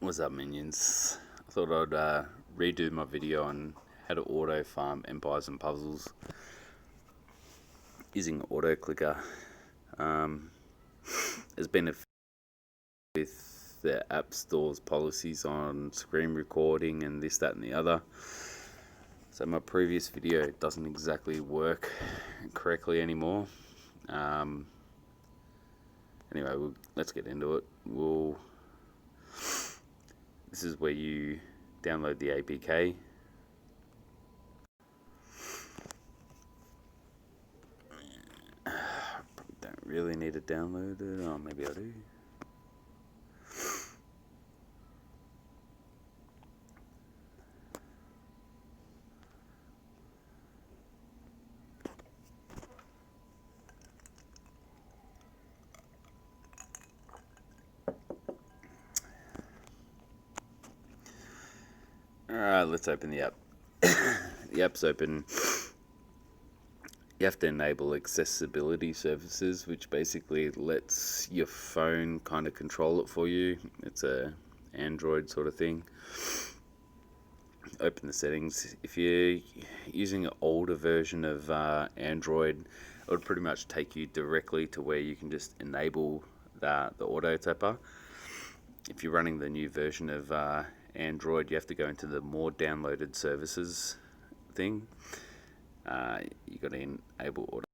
What's up, minions? I thought I'd redo my video on how to auto farm empires and puzzles using auto clicker. There's been a with the app store's policies on screen recording and this, that, and the other. So my previous video doesn't exactly work correctly anymore. Anyway, let's get into it. This is where you download the APK. Probably don't really need to download it. Oh, maybe I do. Alright, let's open the app. The app's open. You have to enable accessibility services, which basically lets your phone kind of control it for you. It's a Android sort of thing. Open the settings. If you're using an older version of Android, it would pretty much take you directly to where you can just enable the auto tapper. If you're running the new version of Android, you have to go into the more downloaded services thing. You got to enable auto.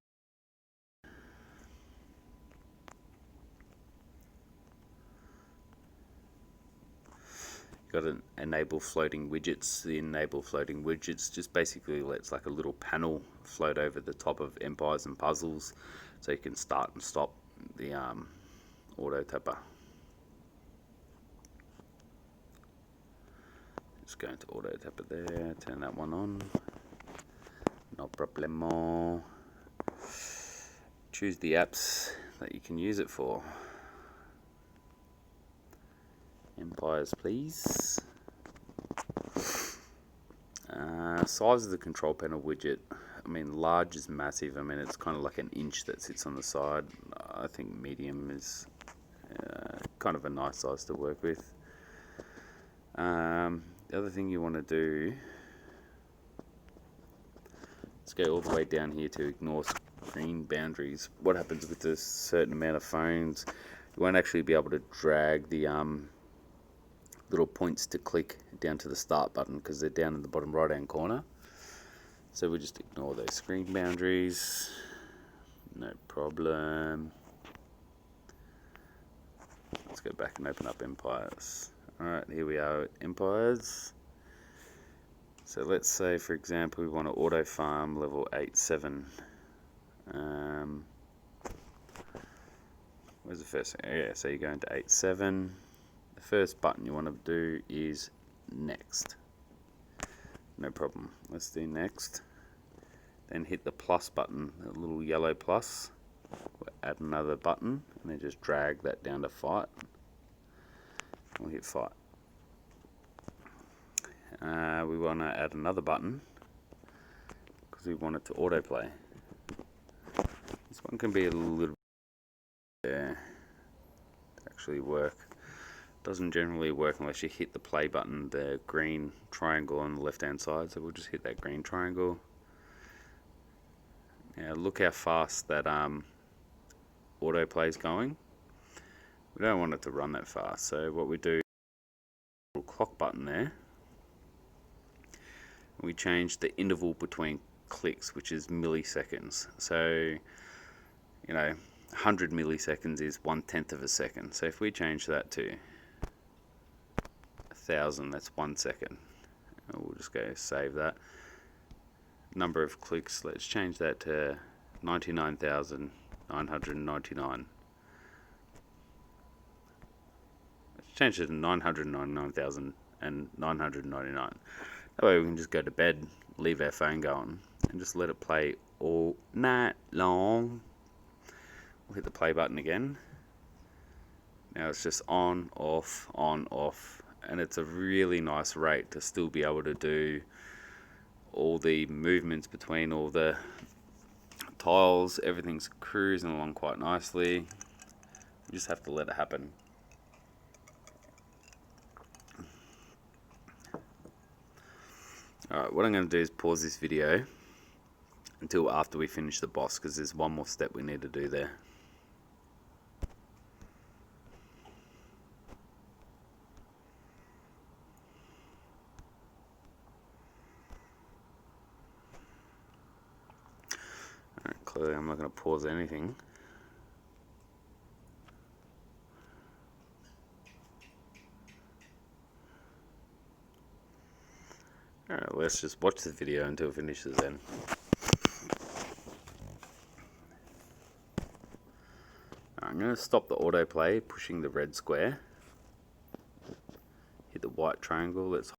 Got to enable floating widgets. The enable floating widgets just basically lets like a little panel float over the top of empires and puzzles, so you can start and stop the auto tapper. Just go into auto tapper there, turn that one on. No problemo. Choose the apps that you can use it for. Empires, please. Size of the control panel widget. I mean, large is massive. I mean, it's kind of like an inch that sits on the side. I think medium is kind of a nice size to work with. The other thing you want to do, let's go all the way down here to ignore screen boundaries. What happens with a certain amount of phones, you won't actually be able to drag the little points to click down to the start button because they're down in the bottom right hand corner. So we just ignore those screen boundaries, no problem. Let's go back and open up empires. Alright, here we are at empires. So let's say, for example, we want to auto farm level 8-7. Where's the first thing? Yeah, so you go into 8-7. The first button you want to do is next. No problem. Let's do next. Then hit the plus button, the little yellow plus. We'll add another button and then just drag that down to fight. We'll hit fight. We want to add another button because we want it to autoplay. This one can be a little to actually work. Doesn't generally work unless you hit the play button, the green triangle on the left hand side. So we'll just hit that green triangle. Now look how fast that autoplay is going. We don't want it to run that fast, so what we do, little clock button there, we change the interval between clicks, which is milliseconds. So, 100 milliseconds is 1/10 of a second. So if we change that to 1,000, that's 1 second. And we'll just go save that. Number of clicks, let's change that to 99,999. Let's change it to 999,999. That way we can just go to bed, leave our phone going, and just let it play all night long. We'll hit the play button again. Now it's just on, off, and it's a really nice rate to still be able to do all the movements between all the tiles. Everything's cruising along quite nicely. You just have to let it happen. Alright, what I'm going to do is pause this video until after we finish the boss, because there's one more step we need to do there. Alright, clearly I'm not going to pause anything. Alright, let's just watch the video until it finishes then. I'm going to stop the autoplay, pushing the red square. Hit the white triangle. Let's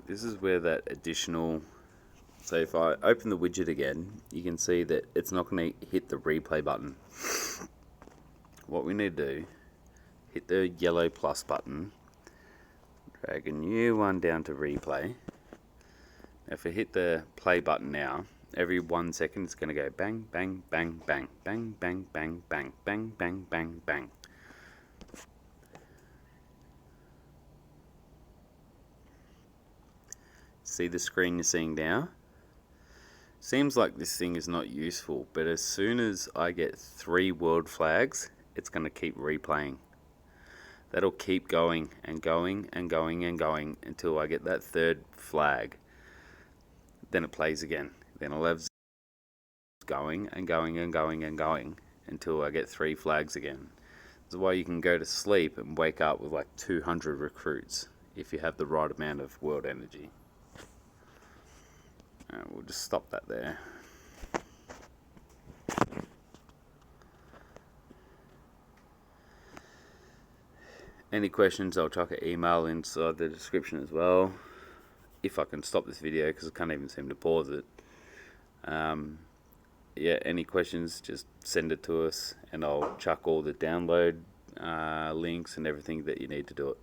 this is where that additional, so if I open the widget again, you can see that it's not going to hit the replay button. What we need to do, hit the yellow plus button, drag a new one down to replay. If I hit the play button now, every 1 second it's going to go bang, bang, bang, bang, bang, bang, bang, bang, bang, bang, bang, bang. See the screen you're seeing now? Seems like this thing is not useful, but as soon as I get 3 world flags, it's going to keep replaying. That'll keep going and going and going and going until I get that 3rd flag. Then it plays again. Then I'll have going and going and going and going until I get 3 flags again. That's why you can go to sleep and wake up with like 200 recruits if you have the right amount of world energy. We'll just stop that there. Any questions, I'll chuck an email inside the description as well. If I can stop this video, because I can't even seem to pause it. Yeah, any questions, just send it to us and I'll chuck all the download links and everything that you need to do it.